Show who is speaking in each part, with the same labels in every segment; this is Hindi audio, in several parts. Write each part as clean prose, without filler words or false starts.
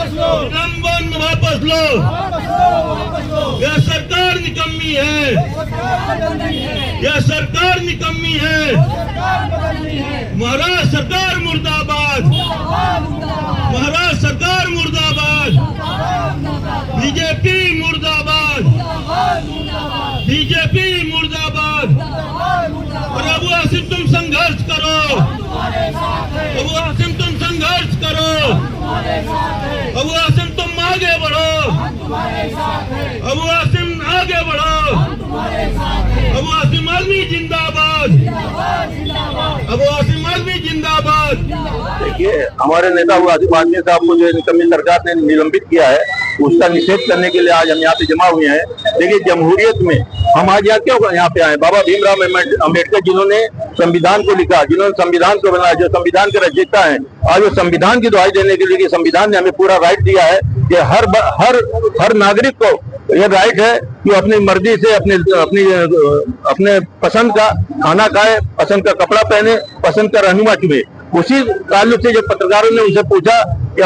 Speaker 1: निलंबन वापस लो। यह सरकार निकम्मी है, यह सरकार निकम्मी है। महाराष्ट्र सरकार मुर्दाबाद, महाराष्ट्र सरकार मुर्दाबाद, बीजेपी मुर्दाबाद, बीजेपी मुर्दाबाद। और अबू आसिम तुम संघर्ष करो, अबू आसिम तुम संघर्ष करो, अबू आसिम तुम आगे बढ़ो, अबू आसिम आगे बढ़ो, अबू आसिम आदमी जिंदाबाद, अबू आसिम आदमी जिंदाबाद।
Speaker 2: देखिए, हमारे नेता अबू आसिम आदमी साहब को जो निकम्मी सरकार ने निलंबित किया है, उसका निषेध करने के लिए आज हम यहाँ पे जमा हुए हैं। देखिए, जमहूरियत में हम आज यहाँ क्यों यहाँ पे आए? बाबा भीमराव अम्बेडकर जिन्होंने संविधान को लिखा, जिन्होंने संविधान को बनाया, जो संविधान के रचयिता हैं, आज वो संविधान की दुहाई देने के लिए कि संविधान ने हमें पूरा राइट दिया है कि हर नागरिक को यह राइट है कि अपनी मर्जी से अपने पसंद का खाना खाए, पसंद का कपड़ा पहने, पसंद का रहनुमा चुने। उसी ताल्लुक से जब पत्रकारों ने उनसे पूछा कि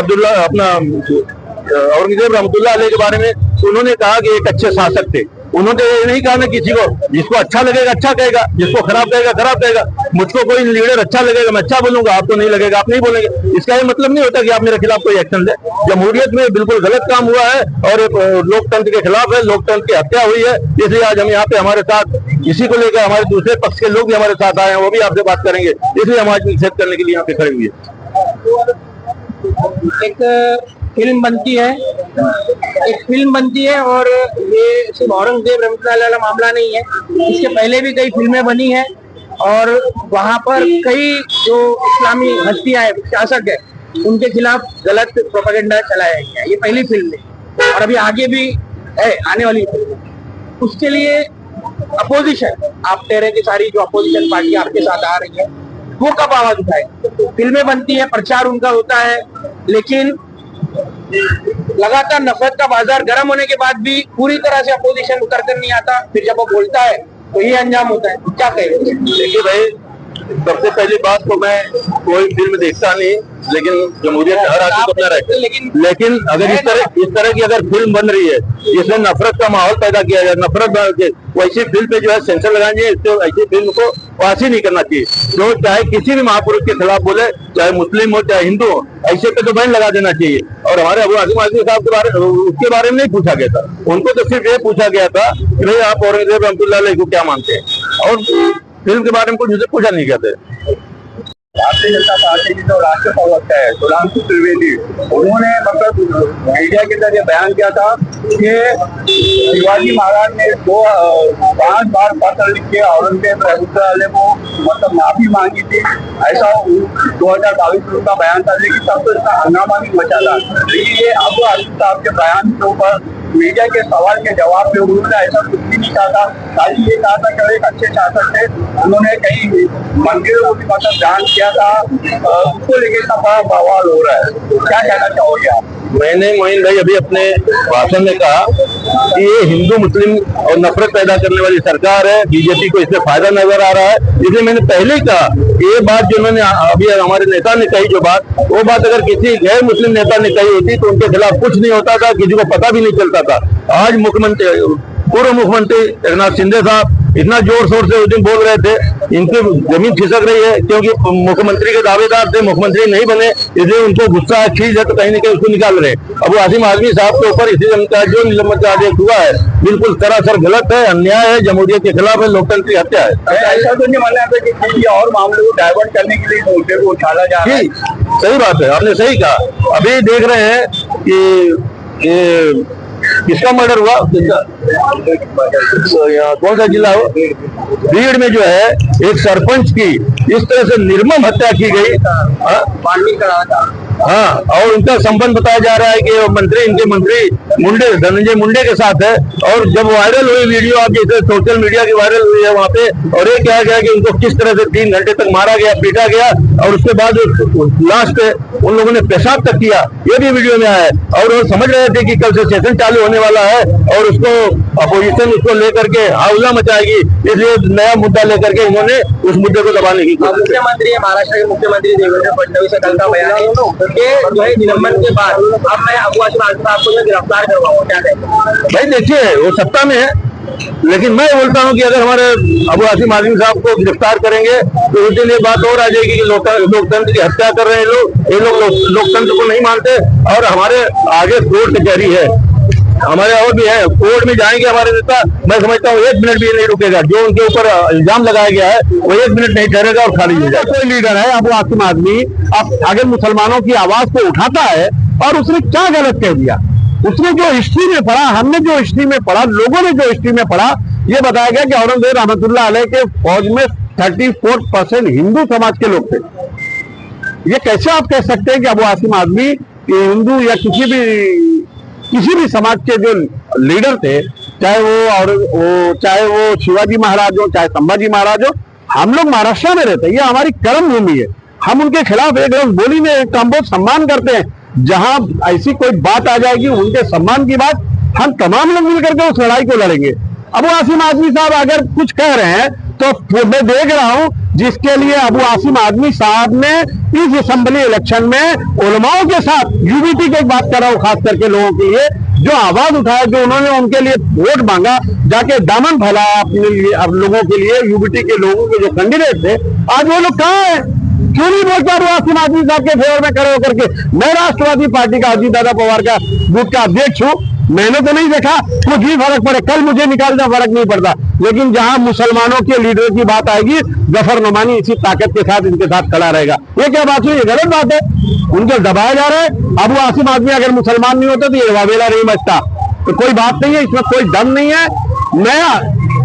Speaker 2: औरंगजेब रहमतुल्लाह अलैह के बारे में, तो उन्होंने कहा कि एक अच्छे शासक थे। उन्होंने ये नहीं कहा ना किसी को, जिसको अच्छा लगेगा अच्छा कहेगा, जिसको खराब कहेगा खराब कहेगा। मुझको कोई लीडर अच्छा लगेगा मैं अच्छा बोलूंगा, आपको नहीं लगेगा आप नहीं बोलेंगे। इसका ये मतलब नहीं होता कि आप मेरे खिलाफ कोई एक्शन ले। जमहूरियत में बिल्कुल गलत काम हुआ है और लोकतंत्र के खिलाफ है, लोकतंत्र की हत्या हुई है। इसलिए आज हम यहाँ पे हमारे साथ इसी को लेकर हमारे दूसरे पक्ष के लोग भी हमारे साथ आए हैं, वो भी आपसे बात करेंगे। इसलिए हम आज निषेध करने के लिए यहाँ पे खड़े हुए हैं।
Speaker 3: एक फिल्म बनती है और ये सिर्फ औरंगजेब रहमतुल्लाह मामला नहीं है, इसके पहले भी कई फिल्में बनी हैं और वहाँ पर कई जो इस्लामी हस्तियां हैं, शासक है, उनके खिलाफ गलत प्रोपेगेंडा चलाया गया। ये पहली फिल्म है और अभी आगे भी है आने वाली फिल्म। उसके लिए अपोजिशन, आप कह रहे हैं कि सारी जो अपोजिशन पार्टी आपके साथ आ रही है, वो कब आवाज उठाए? फिल्में बनती है, प्रचार उनका होता है, लेकिन लगातार नफरत का बाजार गर्म होने के बाद भी पूरी तरह से अपोजिशन उतर कर नहीं आता। फिर जब वो बोलता है तो ये अंजाम होता है। क्या कहेंगे?
Speaker 2: देखिए भाई, सबसे पहली बात तो मैं कोई फिल्म देखता नहीं, लेकिन जमहूरियत में हर आदमी को अपना राइट है। लेकिन अगर इस तरह की अगर फिल्म बन रही है जिसमें नफरत का माहौल पैदा किया जाए, नफरत, वैसी फिल्म पे जो है सेंसर लगाना चाहिए। तो ऐसी फिल्म को पास ही नहीं करना चाहिए। जो चाहे किसी भी महापुरुष के खिलाफ बोले, चाहे मुस्लिम हो चाहे हिंदू हो, ऐसे पे तो बैन लगा देना चाहिए। और हमारे अबू आसिम आदमी साहब के उसके बारे में नहीं पूछा गया था, उनको तो सिर्फ ये पूछा गया था कि भाई आप औरंगजेब रहमतुल्लाह अलैह को क्या मानते हैं, और फिल्म के बारे में कुछ पूछा नहीं गया था।
Speaker 4: भारतीय जनता पार्टी की जो राष्ट्रीय प्रवक्ता है सुधांशु त्रिवेदी, उन्होंने मतलब मीडिया के जरिए बयान किया था कि शिवाजी महाराज ने 5 बार पत्र लिख के औरंगजेब रहमतुल्लाह अलैह को मतलब माफी मांगी थी। ऐसा 2022 का बयान था, लेकिन तब तो इसका हंगामा नहीं मचा था। लेकिन ये अबू आसिम साहब के बयान के ऊपर मीडिया के सवाल के जवाब में उन्होंने ऐसा कुछ भी नहीं कहा था। खाली ये कहा था कि एक अच्छे शासक थे, उन्होंने कई मंदिरों को भी मतलब दान किया था, उसको लेकर इतना बड़ा बवाल हो रहा है। क्या कहना चाहोगे आप?
Speaker 2: मैंने मोइन भाई अभी अपने भाषण में कहा कि ये हिंदू मुस्लिम और नफरत पैदा करने वाली सरकार है, बीजेपी को इसमें फायदा नजर आ रहा है। इसलिए मैंने पहले ही कहा ये बात जो उन्होंने अभी हमारे नेता ने कही, जो बात, वो बात अगर किसी गैर मुस्लिम नेता ने कही होती तो उनके खिलाफ कुछ नहीं होता था, किसी को पता भी नहीं चलता था। आज पूर्व मुख्यमंत्री एकनाथ शिंदे साहब इतना जोर शोर से उस दिन बोल रहे थे, इनकी जमीन खिसक रही है क्योंकि मुख्यमंत्री के दावेदार थे, मुख्यमंत्री नहीं बने, इसलिए उनको गुस्सा खींच है तो कहीं न कहीं उसको निकाल रहे। अब आसिम आदमी साहब के ऊपर इसी जो निलंबन का आदेश हुआ है बिल्कुल सरासर गलत है, अन्याय है, जमहूरियत के खिलाफ है, लोकतंत्र की हत्या है।
Speaker 4: ऐसा तो नहीं माना कि किसी और मामले को डाइवर्ट करने के लिए मुद्दे को उछाला जा रहा है।
Speaker 2: सही बात है, आपने सही कहा। अभी देख रहे हैं कि किसका मर्डर हुआ, कौन सा जिला हो, भीड़ में जो है एक सरपंच की इस तरह से निर्मम हत्या की गई। हाँ, और उनका संबंध बताया जा रहा है कि इनके मंत्री धनंजय मुंडे के साथ है। और जब वायरल हुई वीडियो, आप जैसे सोशल मीडिया की वायरल हुई है वहाँ पे, और ये कहा गया कि उनको किस तरह से 3 घंटे तक मारा गया, पीटा गया, और उसके बाद लास्ट उन लोगों ने पेशाब तक किया, ये भी वीडियो में आया है। और वो समझ रहे थे कि कल से सेशन चालू होने वाला है और उसको अपोजिशन उसको लेकर के हाउला मचाएगी, इसलिए नया मुद्दा लेकर के इन्होंने उस मुद्दे को दबाने की कोशिश की।
Speaker 3: मुख्यमंत्री महाराष्ट्र के मुख्यमंत्री देवेंद्र फडणवीस का कल का बयान है कि जो है निलंबन के बाद अब मैं अबू आसिम आजमी साहब को गिरफ्तार करवाऊंगा, क्या कहेंगे?
Speaker 2: भाई देखिए, वो सत्ता में है, लेकिन मैं बोलता हूं कि अगर हमारे अबू आसिम आजमी साहब को गिरफ्तार करेंगे तो उसके लिए बात और आ जाएगी कि लोकतंत्र की हत्या कर रहे हैं लोग, ये लोग लोकतंत्र को नहीं मानते। और हमारे आगे कोर्ट कचहरी है, हमारे और भी है, कोर्ट में जाएंगे हमारे नेता, मैं समझता हूँ 1 मिनट भी नहीं रुकेगा। जो उनके ऊपर इल्जाम लगाया गया है वो 1 मिनट नहीं ठहरेगा और खारिज हो जाएगा। कोई लीडर है अबू आसिम आजमी, अब अगर मुसलमानों की आवाज को उठाता है और उसने क्या गलत कह दिया, उसने जो हिस्ट्री में पढ़ा, हमने जो हिस्ट्री में पढ़ा, लोगों ने जो हिस्ट्री में पढ़ा, ये बताया गया कि औरंगजेब रहमतुल्लाह अलैह के फौज में 34% हिंदू समाज के लोग थे। ये कैसे आप कह सकते हैं कि अबू आसिम आजमी हिंदू या किसी भी समाज के जो लीडर थे, चाहे वो शिवाजी महाराज हो, चाहे संभाजी महाराज हो, हम लोग महाराष्ट्र में रहते हैं, ये हमारी कर्म भूमि है। हम उनके खिलाफ एक रंग बोली में एक हम बहुत सम्मान करते हैं। जहां ऐसी कोई बात आ जाएगी उनके सम्मान की बात, हम तमाम लोग मिलकर के उस लड़ाई को लड़ेंगे। अबू आसिम आजमी साहब अगर कुछ कह रहे हैं तो मैं देख रहा हूं, जिसके लिए अबू आसिम आजमी साहब ने इस असेंबली इलेक्शन में उलमाओं के साथ यूबीटी की बात कर रहा हूं, खास करके लोगों के लिए जो आवाज उठाया, जो उन्होंने उनके लिए वोट मांगा, जाके दामन फैलाया अपने लिए, अब लोगों के लिए, यूबीटी के लोगों के जो कैंडिडेट थे, आज वो लोग कहाँ है? क्यों नहीं बोलता अबू आसिम आजमी साहब के फेवर में खड़े होकर के? मैं राष्ट्रवादी पार्टी का अजीत दादा पवार का बूथ का अध्यक्ष हूँ, मैंने तो नहीं देखा कुछ भी फर्क पड़े, कल मुझे निकालना फर्क नहीं पड़ता, लेकिन जहां मुसलमानों के लीडर की बात आएगी, जफर नोमानी इसी ताकत के साथ इनके साथ खड़ा रहेगा। ये क्या बात हुई? ये गलत बात है, उनको दबाया जा रहा है। अबू आसिम आजमी अगर मुसलमान नहीं होते तो ये वावेला नहीं बचता, तो कोई बात नहीं है, इसमें कोई दम नहीं है। मैं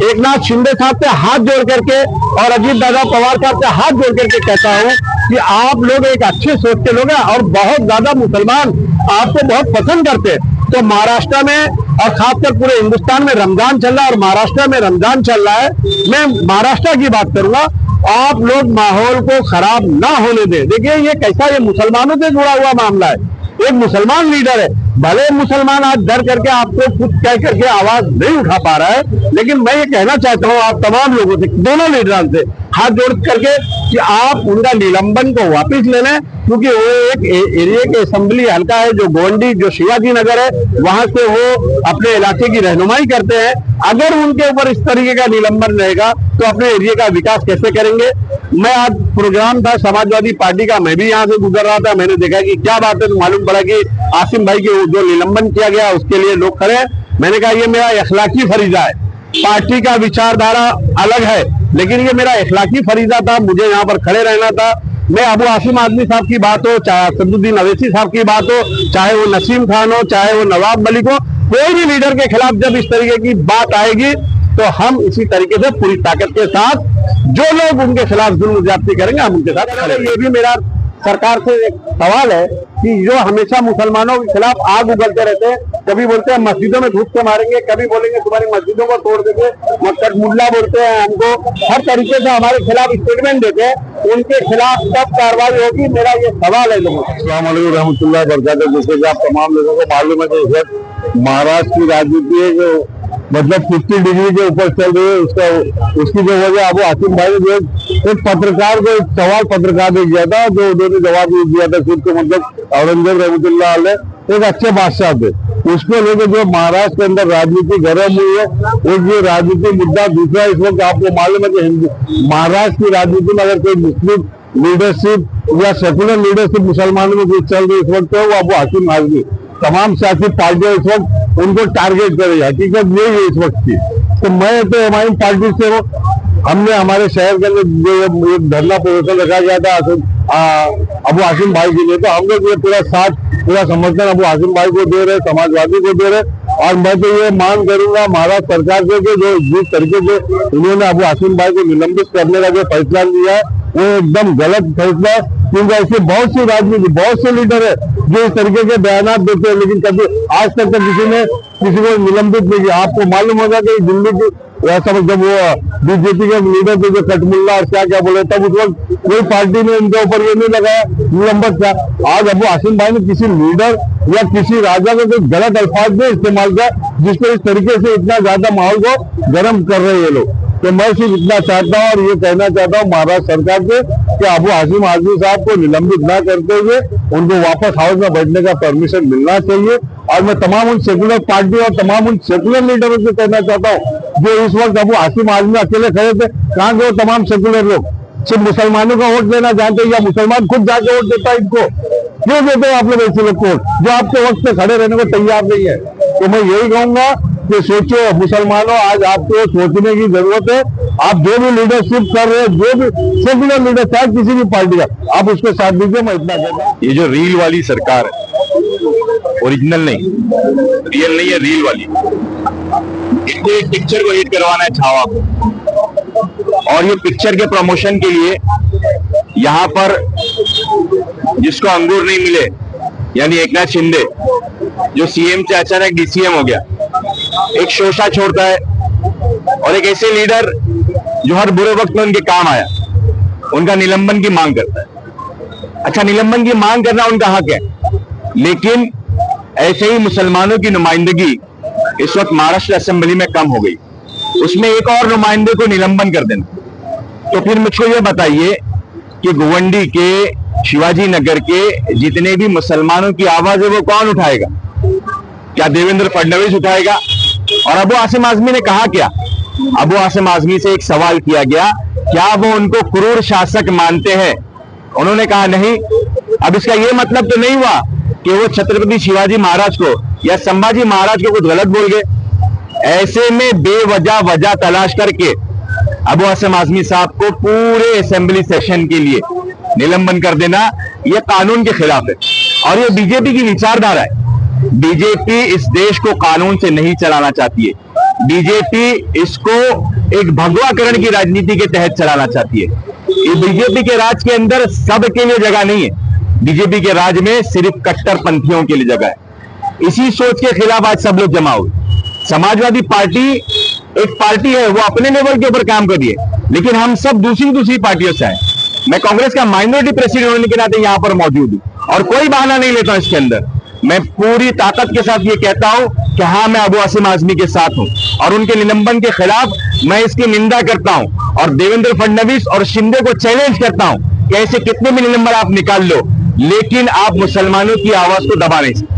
Speaker 2: एकनाथ शिंदे साहब से हाथ जोड़ करके और अजीत दादा पवार साहब से हाथ जोड़ करके कहता हूं कि आप लोग एक अच्छे सोच के लोग हैं और बहुत ज्यादा मुसलमान आपको बहुत पसंद करते हैं। तो महाराष्ट्र में और खासकर पूरे हिंदुस्तान में रमजान चल रहा है और महाराष्ट्र में रमजान चल रहा है, मैं महाराष्ट्र की बात करूंगा, आप लोग माहौल को खराब ना होने दें। देखिए ये कैसा, ये मुसलमानों से जुड़ा हुआ मामला है, एक मुसलमान लीडर है, भले मुसलमान आज डर करके आपको कुछ कह करके आवाज नहीं उठा पा रहा है, लेकिन मैं ये कहना चाहता हूं आप तमाम लोगों से, दोनों लीडरों से हाथ जोड़ करके कि आप उनका निलंबन को वापस ले लें, क्योंकि वो एक एरिया के असेंबली हल्का है जो गोंडी, जो शिवाजी नगर है, वहां से वो अपने इलाके की रहनुमाई करते हैं। अगर उनके ऊपर इस तरीके का निलंबन रहेगा तो अपने एरिया का विकास कैसे करेंगे? मैं आज प्रोग्राम था समाजवादी पार्टी का, मैं भी यहाँ से गुजर रहा था, मैंने देखा कि क्या बात है, तो मालूम पड़ा कि आसिम भाई के जो निलंबन किया गया उसके लिए लोग खड़े हैं। मैंने कहा ये मेरा अखलाकी फरीजा है, पार्टी का विचारधारा अलग है, लेकिन ये मेरा अखलाकी फरीजा था, मुझे यहाँ पर खड़े रहना था। मैं अबू आसिम आजमी साहब की बात हो, चाहे असदुद्दीन अवैसी साहब की बात हो, चाहे वो नसीम खान हो, चाहे वो नवाब मलिक हो, कोई भी लीडर के खिलाफ जब इस तरीके की बात आएगी तो हम इसी तरीके से पूरी ताकत के साथ जो लोग उनके खिलाफ जुल्म ज्यादती करेंगे हम उनके साथ खड़े। ये भी मेरा सरकार से एक सवाल है कि जो हमेशा मुसलमानों के खिलाफ आग उगलते रहते हैं, कभी बोलते हैं मस्जिदों में घुस के मारेंगे, कभी बोलेंगे तुम्हारी मस्जिदों को तोड़ देंगे, मक्कट मुल्ला बोलते हैं हमको, हर तरीके से हमारे खिलाफ स्टेटमेंट देते हैं, उनके खिलाफ कब कार्रवाई होगी, मेरा ये सवाल है लोगों को। अस्सलाम वालेकुम रहमतुल्लाहि व बरकातहू। जैसे कि आप तमाम लोगों को मालूम है कि महाराष्ट्र की राजनीति है जो मतलब 50 डिग्री के ऊपर चल रही है, उसकी जो वजह अबू आसिम भाई ने जो एक पत्रकार को एक सवाल पत्रकार ने किया था, जो उन्होंने जवाब दिया था खुद को, मतलब औरंगजेब रहमतुल्लाह अलैह एक अच्छे बादशाह थे, उसको लेकर जो महाराष्ट्र के अंदर राजनीति गर्म हुई है, एक ये राजनीतिक मुद्दा। दूसरा, इस वक्त आपको मालूम है कि महाराष्ट्र की राजनीति में अगर कोई मुस्लिम लीडरशिप या सेकुलर लीडरशिप मुसलमानों में जो चल रही इस वक्त है वो अबू आसिम आजमी, तमाम सियासी पार्टियां इस वक्त उनको टारगेट कर रही है, हकीकत यही है इस वक्त की। तो मैं तो हमारी पार्टी से वो हमने हमारे शहर के अंदर जो एक धरना प्रदर्शन रखा गया था अबू आसिम भाई के लिए, तो हम लोग ये पूरा साथ पूरा समर्थन अबू आसिम भाई को दे रहे, समाजवादी को दे रहे। और मैं तो ये मांग करूंगा महाराष्ट्र सरकार से कि जो जिस तरीके से उन्होंने अबू आसिम भाई को निलंबित करने का जो फैसला लिया है वो एकदम गलत फैसला है, क्योंकि ऐसे बहुत सी राजनीति, बहुत से लीडर है जो इस तरीके के बयान देते हैं, लेकिन कभी आज तक तो किसी ने किसी को निलंबित नहीं किया। आपको मालूम होगा कि दिल्ली की वैसा जब वो बीजेपी के लीडर थे जो कटमुल्ला और क्या क्या बोले, तब उस वक्त कोई पार्टी ने उनके ऊपर ये नहीं लगाया, निलंबित था। आज अबू हाशिम भाई ने किसी लीडर या किसी राजा को कोई गलत अल्फाज में इस्तेमाल किया, जिसको इस तरीके से इतना ज्यादा माहौल को गर्म कर रहे हैं ये लोग। तो मैं सिर्फ इतना चाहता हूँ और ये कहना चाहता हूँ महाराष्ट्र सरकार से कि अबू हाशिम आजमी साहब को निलंबित ना करते हुए उनको वापस हाउस में बैठने का परमिशन मिलना चाहिए। और मैं तमाम उन सेकुलर पार्टी और तमाम उन सेकुलर लीडरों से कहना चाहता हूँ जो इस वक्त अबू हाशिम आजमी अकेले खड़े थे, कहाँ गए तमाम सेकुलर लोग? सिर्फ मुसलमानों का वोट देना जानते या मुसलमान खुद जाके वोट देता है इनको? क्यों देते हो आप लोग ऐसे लोग को जो आपके वक्त पे खड़े रहने को तैयार नहीं है? तो मैं यही कहूंगा कि सोचो मुसलमानों, आज आपको सोचने की जरूरत है। आप जो भी लीडरशिप कर रहे हैं, जो भी सेकुलर लीडर चाहे किसी भी पार्टी का, आप उसको साथ दीजिए। मैं इतना कहता हूँ, ये जो रील वाली सरकार है, ओरिजिनल नहीं, रियल नहीं है, रील वाली, इनको एक पिक्चर को हिट करवाना है छावा को, और ये पिक्चर के प्रमोशन के लिए यहाँ पर जिसको अंगूर नहीं मिले यानी एकनाथ शिंदे जो सीएम से अचानक डीसीएम हो गया, एक शोषा छोड़ता है, और एक ऐसे लीडर जो हर बुरे वक्त में उनके काम आया, उनका निलंबन की मांग करता है। अच्छा, निलंबन की मांग करना उनका हक है, लेकिन ऐसे ही मुसलमानों की नुमाइंदगी इस वक्त महाराष्ट्र असेंबली में कम हो गई, उसमें एक और नुमाइंदे को निलंबन कर देना। तो फिर मुझको ये बताइए कि गोवंडी के, शिवाजी नगर के जितने भी मुसलमानों की आवाज है वो कौन उठाएगा? क्या देवेंद्र फडणवीस उठाएगा? और अबू हाशिम आजमी ने कहा क्या? अबू हाशिम आजमी से एक सवाल किया गया, क्या वो उनको क्रूर शासक मानते हैं? उन्होंने कहा नहीं। अब इसका ये मतलब तो नहीं हुआ कि वो छत्रपति शिवाजी महाराज को या संभाजी महाराज को कुछ गलत बोल गए। ऐसे में बेवजह वजह तलाश करके अबू हाशिम आजमी साहब को पूरे असेंबली सेशन के लिए निलंबन कर देना, यह कानून के खिलाफ है और ये बीजेपी की विचारधारा है। बीजेपी इस देश को कानून से नहीं चलाना चाहती है, बीजेपी इसको एक भगवाकरण की राजनीति के तहत चलाना चाहती है। ये बीजेपी के राज के अंदर सबके लिए जगह नहीं है, बीजेपी के राज में सिर्फ कट्टरपंथियों के लिए जगह है। इसी सोच के खिलाफ आज सब लोग जमा हुए। समाजवादी पार्टी एक पार्टी है, वो अपने लेवल के ऊपर काम कर रही है, लेकिन हम सब दूसरी पार्टियों से आए। मैं कांग्रेस का माइनॉरिटी प्रेसिडेंट होने के नाते यहां पर मौजूद हूं और कोई बहाना नहीं लेता इसके अंदर। मैं पूरी ताकत के साथ ये कहता हूं कि हाँ, मैं अबू हाशिम आजमी के साथ हूं और उनके निलंबन के खिलाफ मैं इसकी निंदा करता हूं और देवेंद्र फडणवीस और शिंदे को चैलेंज करता हूं कि ऐसे कितने भी निलंबन आप निकाल लो, लेकिन आप मुसलमानों की आवाज को दबा नहीं सकते।